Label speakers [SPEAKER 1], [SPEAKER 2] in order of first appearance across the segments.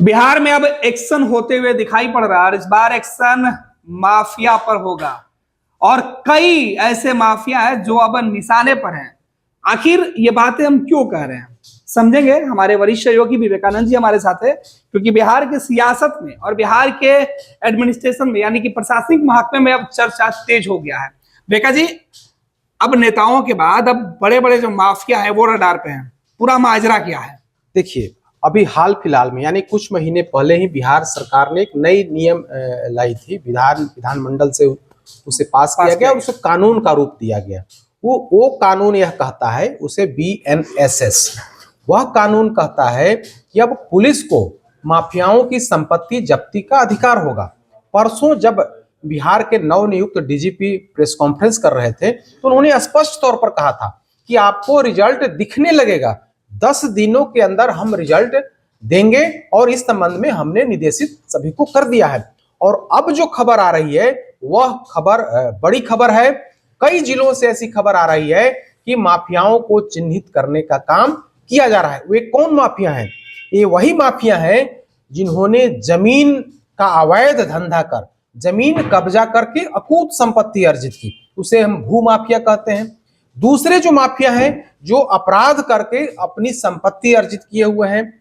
[SPEAKER 1] बिहार में अब एक्शन होते हुए दिखाई पड़ रहा है और इस बार एक्शन माफिया पर होगा। और कई ऐसे माफिया है जो अब निशाने पर हैं। आखिर ये बातें हम क्यों कह रहे हैं, समझेंगे। हमारे वरिष्ठ सहयोगी विवेकानंद जी हमारे साथ है, क्योंकि बिहार के सियासत में और बिहार के एडमिनिस्ट्रेशन में यानी कि प्रशासनिक महकमे में अब चर्चा तेज हो गया है। विवेका जी, अब नेताओं के बाद अब बड़े बड़े जो माफिया है वो रडार पे हैं। पूरा माजरा क्या है?
[SPEAKER 2] देखिए, अभी हाल फिलहाल में यानी कुछ महीने पहले ही बिहार सरकार ने एक नई नियम लाई थी। विधानमंडल से उसे पास किया गया और उसे कानून का रूप दिया गया। वो कानून यह कहता है, उसे BNSS, वह कानून कहता है कि अब पुलिस को माफियाओं की संपत्ति जब्ती का अधिकार होगा। परसों जब बिहार के नवनियुक्त DGP प्रेस कॉन्फ्रेंस कर रहे थे तो उन्होंने स्पष्ट तौर पर कहा था कि आपको रिजल्ट दिखने लगेगा, 10 दिनों के अंदर हम रिजल्ट देंगे और इस संबंध में हमने निर्देशित सभी को कर दिया है। और अब जो खबर आ रही है वह खबर बड़ी खबर है। कई जिलों से ऐसी खबर आ रही है कि माफियाओं को चिन्हित करने का काम किया जा रहा है। वे कौन माफिया हैं? ये वही माफिया हैं जिन्होंने जमीन का अवैध धंधा कर, जमीन कब्जा करके अकूत संपत्ति अर्जित की, उसे हम भू माफिया कहते हैं। दूसरे जो माफिया हैं जो अपराध करके अपनी संपत्ति अर्जित किए हुए हैं,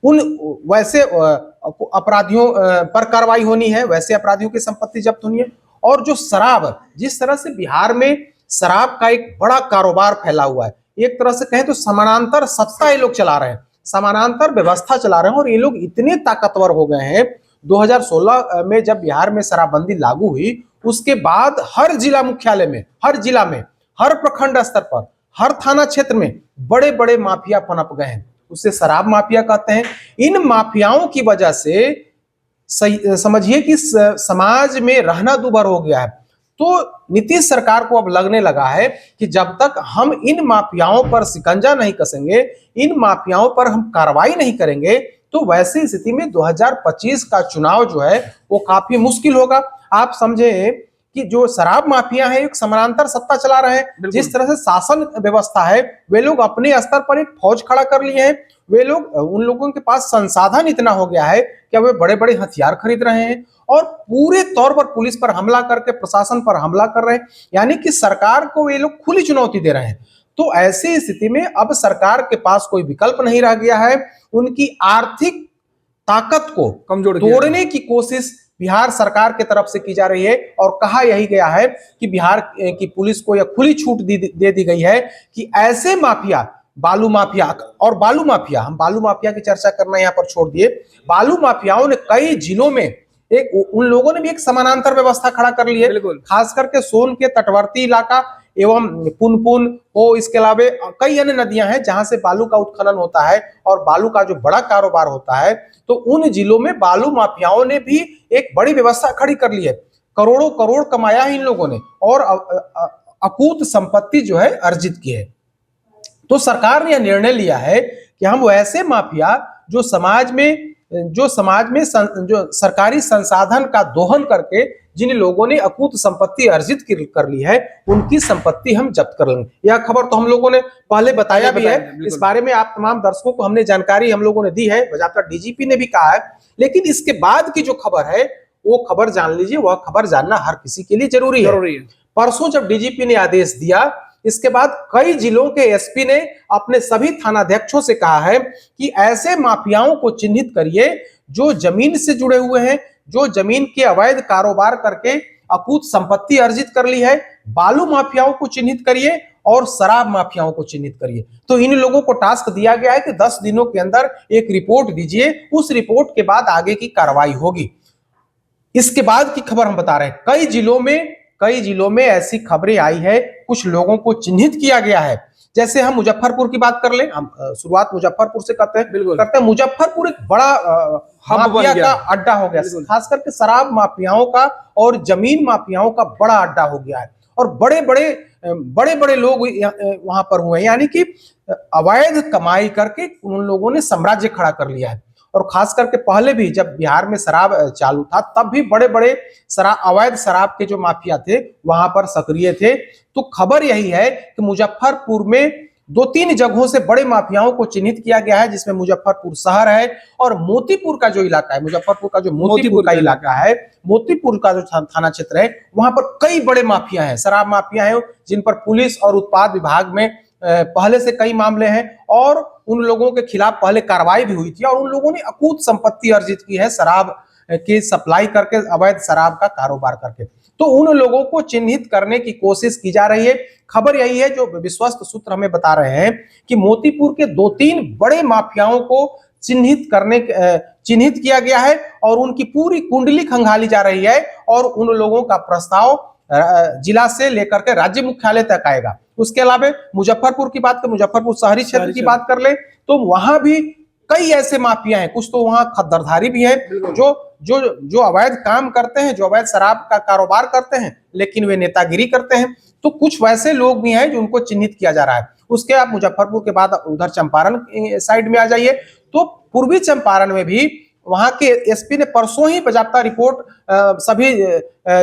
[SPEAKER 2] उन वैसे अपराधियों पर कार्रवाई होनी है, वैसे अपराधियों की संपत्ति जब्त होनी है। और जो शराब, जिस तरह से बिहार में शराब का एक बड़ा कारोबार फैला हुआ है, एक तरह से कहें तो समानांतर सत्ता ये लोग चला रहे हैं, समानांतर व्यवस्था चला रहे हैं। और ये लोग इतने ताकतवर हो गए हैं, 2016 में जब बिहार में शराबबंदी लागू हुई उसके बाद हर जिला मुख्यालय में, हर जिला में, हर प्रखंड स्तर पर, हर थाना क्षेत्र में बड़े बड़े माफिया पनप गए हैं, उसे शराब माफिया कहते हैं। इन माफियाओं की वजह से समझिए कि समाज में रहना दूभर हो गया है। तो नीतीश सरकार को अब लगने लगा है कि जब तक हम इन माफियाओं पर शिकंजा नहीं कसेंगे, इन माफियाओं पर हम कार्रवाई नहीं करेंगे, तो वैसी स्थिति में 2025 का चुनाव जो है वो काफी मुश्किल होगा। आप समझे कि जो शराब माफिया है एक समानांतर सत्ता चला रहे हैं, जिस तरह से शासन व्यवस्था है, वे लोग अपने स्तर पर एक फौज खड़ा कर लिए हैं। वे लोग, उन लोगों के पास संसाधन इतना हो गया है कि वे बड़े बड़े हथियार खरीद रहे हैं और पूरे तौर पर पुलिस पर हमला करके प्रशासन पर हमला कर रहे हैं, यानी कि सरकार को वे लोग खुली चुनौती दे रहे हैं। तो ऐसी स्थिति में अब सरकार के पास कोई विकल्प नहीं रह गया है। उनकी आर्थिक ताकत को कमजोर तोड़ने की कोशिश बिहार सरकार की तरफ से की जा रही है। और कहा यही गया है कि बिहार की पुलिस को यह खुली छूट दे दी गई है कि ऐसे माफिया, बालू माफिया और बालू माफिया, हम बालू माफिया की चर्चा करना यहाँ पर छोड़ दिए, बालू माफियाओं ने कई जिलों में उन लोगों ने भी एक समानांतर व्यवस्था खड़ा कर ली है। खास करके सोन के तटवर्ती इलाका एवं पुनपुन हो, इसके अलावा कई अन्य नदियां हैं जहां से बालू का उत्खनन होता है और बालू का जो बड़ा कारोबार होता है, तो उन जिलों में बालू माफियाओं ने भी एक बड़ी व्यवस्था खड़ी कर ली है। करोड़ों करोड़ कमाया है इन लोगों ने और अकूत संपत्ति जो है अर्जित की है। तो सरकार ने यह निर्णय लिया है कि हम वैसे माफिया जो समाज में जो सरकारी संसाधन का दोहन करके जिन लोगों ने अकूत संपत्ति अर्जित कर ली है, उनकी संपत्ति हम जब्त कर लेंगे। यह खबर तो हम लोगों ने पहले बताया भी है, इस बारे में आप तमाम दर्शकों को हमने जानकारी हम लोगों ने दी है, बजाता DGP ने भी कहा है। लेकिन इसके बाद की जो खबर है वो खबर जान लीजिए, वह खबर जानना हर किसी के लिए जरूरी है। परसों जब DGP ने आदेश दिया, इसके बाद कई जिलों के SP ने अपने सभी थानाध्यक्षों से कहा है कि ऐसे माफियाओं को चिन्हित करिए जो जमीन से जुड़े हुए हैं, जो जमीन के अवैध कारोबार करके अकूत संपत्ति अर्जित कर ली है। बालू माफियाओं को चिन्हित करिए और शराब माफियाओं को चिन्हित करिए। तो इन लोगों को टास्क दिया गया है कि 10 दिनों के अंदर एक रिपोर्ट दीजिए, उस रिपोर्ट के बाद आगे की कार्रवाई होगी। इसके बाद की खबर हम बता रहे हैं, कई जिलों में ऐसी खबरें आई है, कुछ लोगों को चिन्हित किया गया है। जैसे हम मुजफ्फरपुर की बात कर लें, हम शुरुआत मुजफ्फरपुर से करते हैं। मुजफ्फरपुर एक बड़ा माफिया का अड्डा हो गया, खास करके शराब माफियाओं का और जमीन माफियाओं का बड़ा अड्डा हो गया है। और बड़े बड़े लोग वहां पर हुए, यानी कि अवैध कमाई करके उन लोगों ने साम्राज्य खड़ा कर लिया है। और खास करके पहले भी जब बिहार में शराब चालू था, तब भी बड़े बड़े अवैध शराब के जो माफिया थे वहां पर सक्रिय थे। तो खबर यही है कि मुजफ्फरपुर में 2-3 जगहों से बड़े माफियाओं को चिन्हित किया गया है, जिसमें मुजफ्फरपुर शहर है और मोतीपुर का जो इलाका है, मुजफ्फरपुर का जो मोतीपुर का इलाका है, मोतीपुर का जो थाना क्षेत्र है, वहां पर कई बड़े माफिया हैं, शराब माफिया हैं, जिन पर पुलिस और उत्पाद विभाग में पहले से कई मामले हैं और उन लोगों के खिलाफ पहले कार्रवाई भी हुई थी और उन लोगों ने अकूत संपत्ति अर्जित की है शराब की सप्लाई करके, अवैध शराब का कारोबार करके। तो उन लोगों को चिन्हित करने की कोशिश की जा रही है। खबर यही है, जो विश्वस्त सूत्र हमें बता रहे हैं कि मोतीपुर के 2-3 बड़े माफियाओं को चिन्हित किया गया है और उनकी पूरी कुंडली खंगाली जा रही है और उन लोगों का प्रस्ताव जिला से लेकर के राज्य मुख्यालय तक आएगा। उसके अलावा मुजफ्फरपुर की बात कर, मुजफ्फरपुर शहरी क्षेत्र की बात कर ले तो वहां भी कई ऐसे माफिया हैं, कुछ तो वहां खद्दरधारी भी है जो अवैध काम करते हैं, जो अवैध शराब का कारोबार करते हैं, लेकिन वे नेतागिरी करते हैं। तो कुछ वैसे लोग भी हैं जो उनको चिन्हित किया जा रहा है। उसके आप मुजफ्फरपुर के बाद उधर चंपारण साइड में आ जाइए तो पूर्वी चंपारण में भी वहां के एसपी ने परसों ही बाकायदा रिपोर्ट सभी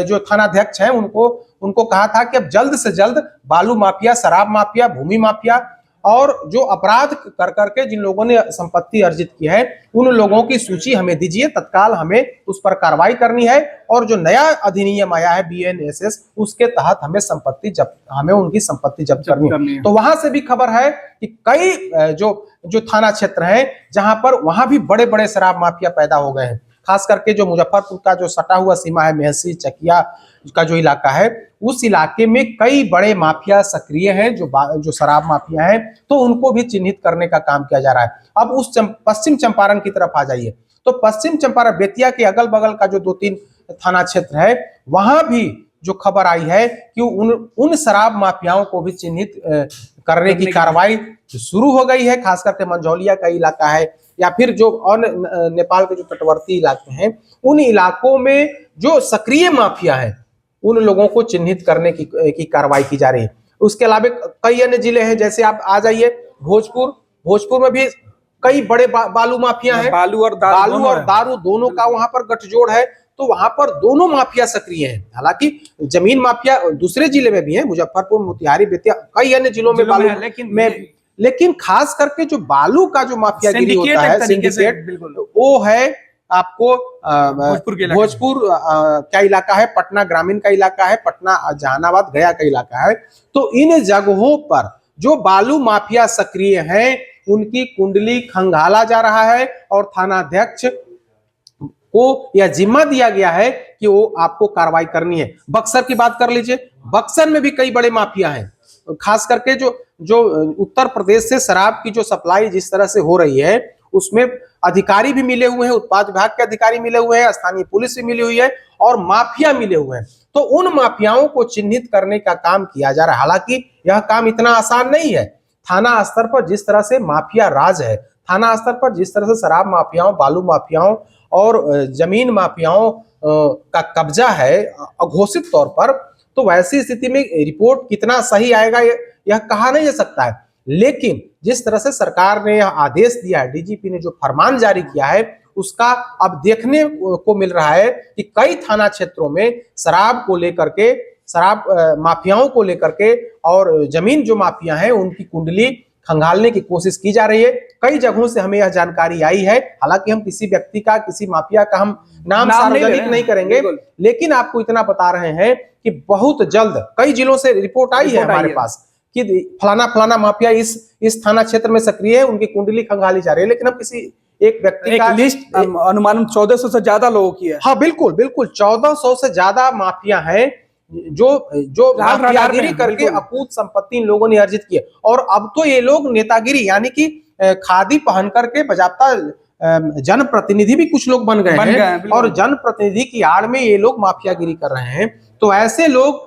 [SPEAKER 2] जो थानाध्यक्ष हैं उनको कहा था कि अब जल्द से जल्द बालू माफिया, शराब माफिया, भूमि माफिया और जो अपराध कर करके जिन लोगों ने संपत्ति अर्जित की है उन लोगों की सूची हमें दीजिए, तत्काल हमें उस पर कार्रवाई करनी है और जो नया अधिनियम आया है BNSS उसके तहत हमें उनकी संपत्ति जब्त करनी है। तो वहां से भी खबर है कि कई जो थाना क्षेत्र है जहां पर वहां भी बड़े बड़े शराब माफिया पैदा हो गए हैं। खास करके जो मुजफ्फरपुर का जो सटा हुआ सीमा है, मेहसी चकिया का जो इलाका है, उस इलाके में कई बड़े माफिया सक्रिय हैं जो शराब माफिया हैं, तो उनको भी चिन्हित करने का काम किया जा रहा है। अब उस पश्चिम चंपारण की तरफ आ जाइए तो पश्चिम चंपारण बेतिया के अगल बगल का जो 2-3 थाना क्षेत्र है, वहां भी जो खबर आई है कि उन शराब माफियाओं को भी चिन्हित करने की कार्रवाई शुरू हो गई है। खास करके मंझौलिया का इलाका है या फिर जो और नेपाल के जो तटवर्ती इलाके हैं, उन इलाकों में जो सक्रिय माफिया है उन लोगों को चिन्हित करने की कार्रवाई की जा रही है। उसके अलावा कई अन्य जिले हैं, जैसे आप आ जाइए भोजपुर में भी कई बड़े बालू माफिया हैं, बालू और दारू दोनों का वहां पर गठजोड़ है। तो वहां पर दोनों माफिया सक्रिय हैं। हालांकि जमीन माफिया दूसरे जिले में भी है, मुजफ्फरपुर, मोतिहारी, बेतिया, कई अन्य जिलों में बालू लेकिन खास करके जो बालू का जो माफियागिरी होता है, सिंडिकेट, वो है आपको भोजपुर क्या इलाका है, पटना ग्रामीण का इलाका है, पटना जहानाबाद गया का इलाका है। तो इन जगहों पर जो बालू माफिया सक्रिय हैं उनकी कुंडली खंगाला जा रहा है और थानाध्यक्ष को यह जिम्मा दिया गया है कि वो आपको कार्रवाई करनी है। बक्सर की बात कर लीजिए, बक्सर में भी कई बड़े माफिया हैं। खास करके जो उत्तर प्रदेश से शराब की जो सप्लाई जिस तरह से हो रही है उसमें अधिकारी भी मिले हुए हैं, उत्पाद विभाग के अधिकारी मिले हुए हैं, स्थानीय पुलिस भी मिली हुई है और माफिया मिले हुए हैं। तो उन माफियाओं को चिन्हित करने का काम किया जा रहा है। हालांकि यह काम इतना आसान नहीं है। थाना स्तर पर जिस तरह से माफिया राज है, थाना स्तर पर जिस तरह से शराब माफियाओं, बालू माफियाओं और जमीन माफियाओं का कब्जा है अघोषित तौर पर, तो वैसी स्थिति में रिपोर्ट कितना सही आएगा यह कहा नहीं जा सकता है। लेकिन जिस तरह से सरकार ने यह आदेश दिया है, डीजीपी ने जो फरमान जारी किया है, उसका अब देखने को मिल रहा है कि कई थाना क्षेत्रों में शराब को लेकर के, शराब माफियाओं को लेकर के और जमीन जो माफिया हैं उनकी कुंडली खंगालने की कोशिश की जा रही है। कई जगहों से हमें यह जानकारी आई है। हालांकि हम किसी व्यक्ति का, किसी माफिया का हम नाम सार्वजनिक नहीं करेंगे, लेकिन आपको इतना बता रहे हैं कि बहुत जल्द कई जिलों से रिपोर्ट आई है हमारे पास कि फलाना माफिया इस थाना क्षेत्र में सक्रिय है, उनकी कुंडली खंगाली जा रही है। लेकिन हम किसी एक व्यक्ति का
[SPEAKER 1] लिस्ट अनुमान 1400 से ज्यादा लोगों की है।
[SPEAKER 2] हाँ बिल्कुल 1400 से ज्यादा माफिया हैं जो माफियागिरी करके अकूत संपत्ति इन लोगों ने अर्जित की है। और अब तो ये लोग नेतागिरी यानी कि खादी पहन करके बाजाप्ता जनप्रतिनिधि भी कुछ लोग बन गए हैं और जनप्रतिनिधि की आड़ में ये लोग माफियागिरी कर रहे हैं। तो ऐसे लोग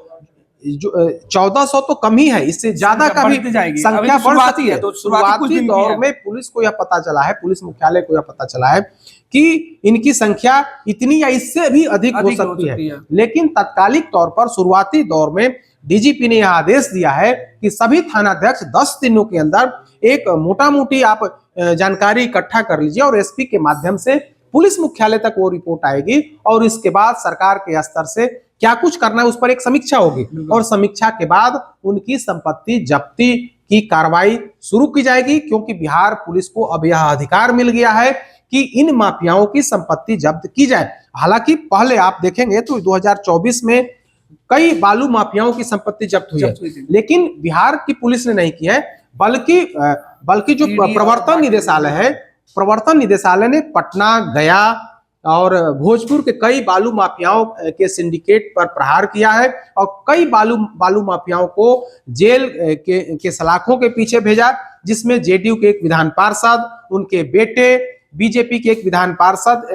[SPEAKER 2] जो 1400 तो कम ही है, इससे ज्यादा का भी संख्या बढ़ सकती है। तो शुरुआती दौर में पुलिस को यह पता चला है, पुलिस मुख्यालय को यह पता चला है कि इनकी संख्या इतनी या इससे भी अधिक हो सकती है। लेकिन तत्कालिक तौर पर शुरुआती दौर में डीजीपी ने यह आदेश दिया है कि सभी थानाध्यक्ष 10 दिनों के अंदर एक मोटा मोटी आप जानकारी इकट्ठा कर लीजिए और एसपी के माध्यम से पुलिस मुख्यालय तक वो रिपोर्ट आएगी और इसके बाद सरकार के स्तर से क्या कुछ करना है उस पर एक समीक्षा होगी और समीक्षा के बाद उनकी संपत्ति जब्ती की कार्रवाई शुरू की जाएगी, क्योंकि बिहार पुलिस को अब यह अधिकार मिल गया है कि इन माफियाओं की संपत्ति जब्त की जाए। हालांकि पहले आप देखेंगे तो 2024 में कई बालू माफियाओं की संपत्ति जब्त हुई है, लेकिन बिहार की पुलिस ने नहीं की है, बल्कि जो प्रवर्तन निदेशालय ने पटना, गया और भोजपुर के कई बालू माफियाओं के सिंडिकेट पर प्रहार किया है और कई बालू माफियाओं को जेल के सलाखों के पीछे भेजा, जिसमें जेडीयू के एक विधान पार्षद, उनके बेटे, बीजेपी के एक विधान पार्षद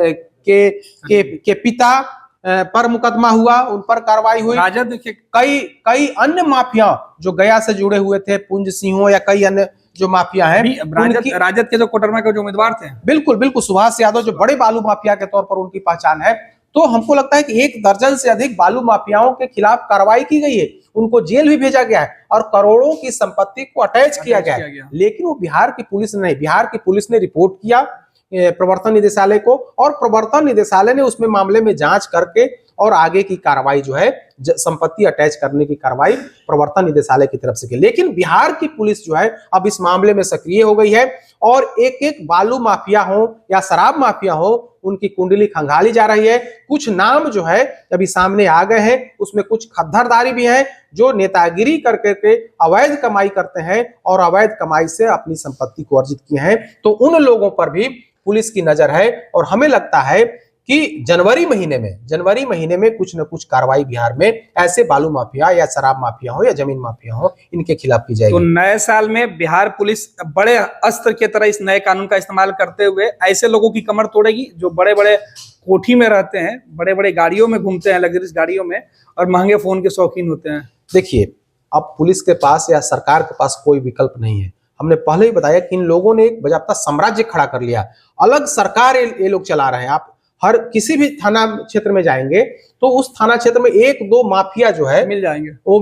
[SPEAKER 2] के पिता पर मुकदमा हुआ, उन पर कार्रवाई हुई।
[SPEAKER 1] राजद के
[SPEAKER 2] कई अन्य माफिया जो गया से जुड़े हुए थे, पुंज सिंह या कई अन्य जो माफिया है,
[SPEAKER 1] राजद के जो कोडरमा के जो उम्मीदवार थे,
[SPEAKER 2] बिल्कुल सुभाष यादव, जो बड़े बालू माफिया के तौर पर उनकी पहचान है। तो हमको लगता है कि 1 दर्जन से अधिक बालू माफियाओं के खिलाफ कार्रवाई की गई है, उनको जेल भी भेजा गया है और करोड़ों की संपत्ति को अटैच किया गया है। लेकिन वो बिहार की पुलिस ने नहीं, बिहार की पुलिस ने रिपोर्ट किया प्रवर्तन निदेशालय को और प्रवर्तन निदेशालय ने उसमें मामले में जांच करके और आगे की कार्रवाई जो है संपत्ति अटैच करने की कार्रवाई प्रवर्तन निदेशालय की तरफ से की। लेकिन बिहार की पुलिस जो है अब इस मामले में सक्रिय हो गई है और एक बालू माफिया हो या शराब माफिया हो, उनकी कुंडली खंगाली जा रही है। कुछ नाम जो है अभी सामने आ गए हैं, उसमें कुछ खद्दरदारी भी है जो नेतागिरी करके अवैध कमाई करते हैं और अवैध कमाई से अपनी संपत्ति को अर्जित किए हैं। तो उन लोगों पर भी पुलिस की नजर है और हमें लगता है कि जनवरी महीने में कुछ न कुछ कार्रवाई बिहार में ऐसे बालू माफिया या शराब माफिया हो या जमीन माफिया हो, इनके खिलाफ की जाएगी।
[SPEAKER 1] तो नए साल में बिहार पुलिस बड़े अस्त्र की तरह इस नए कानून का इस्तेमाल करते हुए ऐसे लोगों की कमर तोड़ेगी जो बड़े बड़े कोठी में रहते हैं, बड़े बड़े गाड़ियों में घूमते हैं, लग्जरियस गाड़ियों में, और महंगे फोन के शौकीन होते हैं।
[SPEAKER 2] देखिए, अब पुलिस के पास या सरकार के पास कोई विकल्प नहीं है। हमने पहले ही बताया कि इन लोगों ने एक बजाबता साम्राज्य खड़ा कर लिया, अलग सरकार ये लोग चला रहे हैं। आप हर किसी भी थाना क्षेत्र में जाएंगे तो उस थाना क्षेत्र में 1-2 माफिया जो है
[SPEAKER 1] मिल जाएंगे,
[SPEAKER 2] वो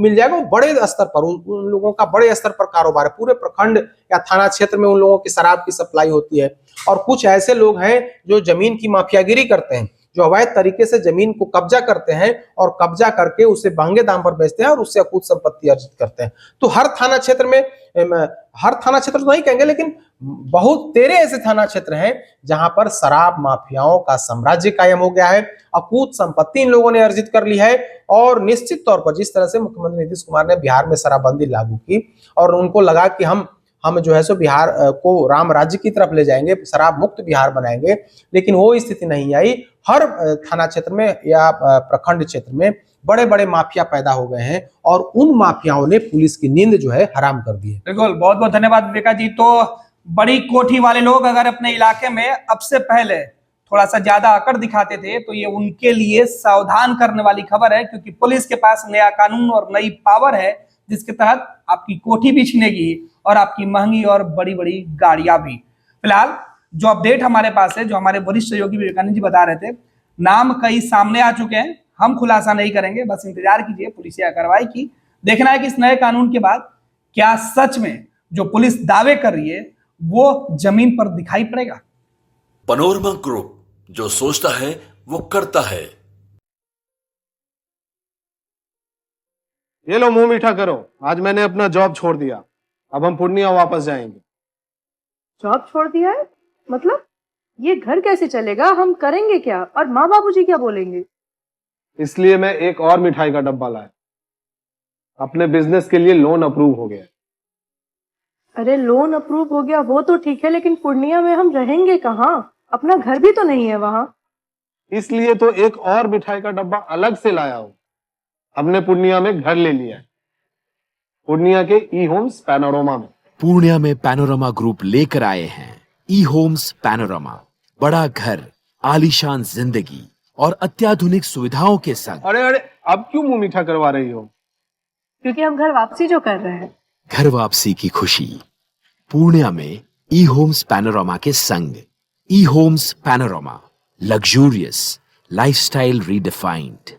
[SPEAKER 2] बड़े स्तर पर, उन लोगों का बड़े स्तर पर कारोबार है। पूरे प्रखंड या थाना क्षेत्र में उन लोगों की शराब की सप्लाई होती है। और कुछ ऐसे लोग हैं जो जमीन की माफियागिरी करते हैं, जो अवैध तरीके से जमीन को कब्जा करते हैं और कब्जा करके उसे महंगे दाम पर बेचते हैं और उससे अकूत संपत्ति अर्जित करते हैं। तो हर थाना क्षेत्र तो नहीं कहेंगे, लेकिन बहुत तेरे ऐसे थाना क्षेत्र हैं जहां पर शराब माफियाओं का साम्राज्य कायम हो गया है, अकूत संपत्ति इन लोगों ने अर्जित कर ली है। और निश्चित तौर पर जिस तरह से मुख्यमंत्री नीतीश कुमार ने बिहार में शराबबंदी लागू की और उनको लगा कि हम जो है सो बिहार को राम राज्य की तरफ ले जाएंगे, शराब मुक्त बिहार बनाएंगे, लेकिन वो स्थिति नहीं आई। हर थाना क्षेत्र में या प्रखंड क्षेत्र में बड़े बड़े माफिया पैदा हो गए हैं और उन माफियाओं ने पुलिस की नींद जो है हराम कर दी है।
[SPEAKER 1] बिल्कुल, बहुत बहुत धन्यवाद विवेका जी। तो बड़ी कोठी वाले लोग अगर अपने इलाके में अब से पहले थोड़ा सा ज्यादा अकड़ दिखाते थे तो ये उनके लिए सावधान करने वाली खबर है, क्योंकि पुलिस के पास नया कानून और नई पावर है जिसके तहत आपकी कोठी भी छीनेगी और आपकी महंगी और बड़ी बड़ी गाड़ियां भी। फिलहाल जो अपडेट हमारे पास है, जो हमारे वरिष्ठ सहयोगी विवेकानंद जी बता रहे थे, नाम कई सामने आ चुके हैं। हम खुलासा नहीं करेंगे, बस इंतजार कीजिए पुलिसिया कार्रवाई की। देखना है कि इस नए कानून के बाद क्या सच में जो पुलिस दावे कर रही है वो जमीन पर दिखाई पड़ेगा।
[SPEAKER 3] पैनोरमा ग्रुप, जो सोचता है वो करता है।
[SPEAKER 4] ये लो, मुंह मीठा करो। आज मैंने अपना जॉब छोड़ दिया, अब हम पूर्णिया वापस जाएंगे।
[SPEAKER 5] जॉब छोड़ दिया है? मतलब ये घर कैसे चलेगा? हम करेंगे क्या? और माँ बाबूजी क्या बोलेंगे?
[SPEAKER 4] इसलिए मैं एक और मिठाई का डब्बा लाया। अपने बिजनेस के लिए लोन अप्रूव हो गया।
[SPEAKER 5] अरे लोन अप्रूव हो गया वो तो ठीक है, लेकिन पूर्णिया में हम रहेंगे कहाँ? अपना घर भी तो नहीं है वहां।
[SPEAKER 4] इसलिए तो एक और मिठाई का डब्बा अलग से लाया हूं। हमने पूर्णिया में घर ले लिया है, पूर्णिया के ई होम्स पैनोरमा में।
[SPEAKER 6] पूर्णिया में पैनोरमा ग्रुप लेकर आए हैं ई होम्स पैनोरमा। बड़ा घर, आलीशान जिंदगी और अत्याधुनिक सुविधाओं के संग।
[SPEAKER 4] अरे अब क्यों मुंह मीठा करवा रही हो?
[SPEAKER 5] क्योंकि हम घर वापसी जो कर रहे हैं।
[SPEAKER 6] घर वापसी की खुशी पूर्णिया में ई होम्स पैनोरमा के संग। E homes panorama, luxurious lifestyle redefined.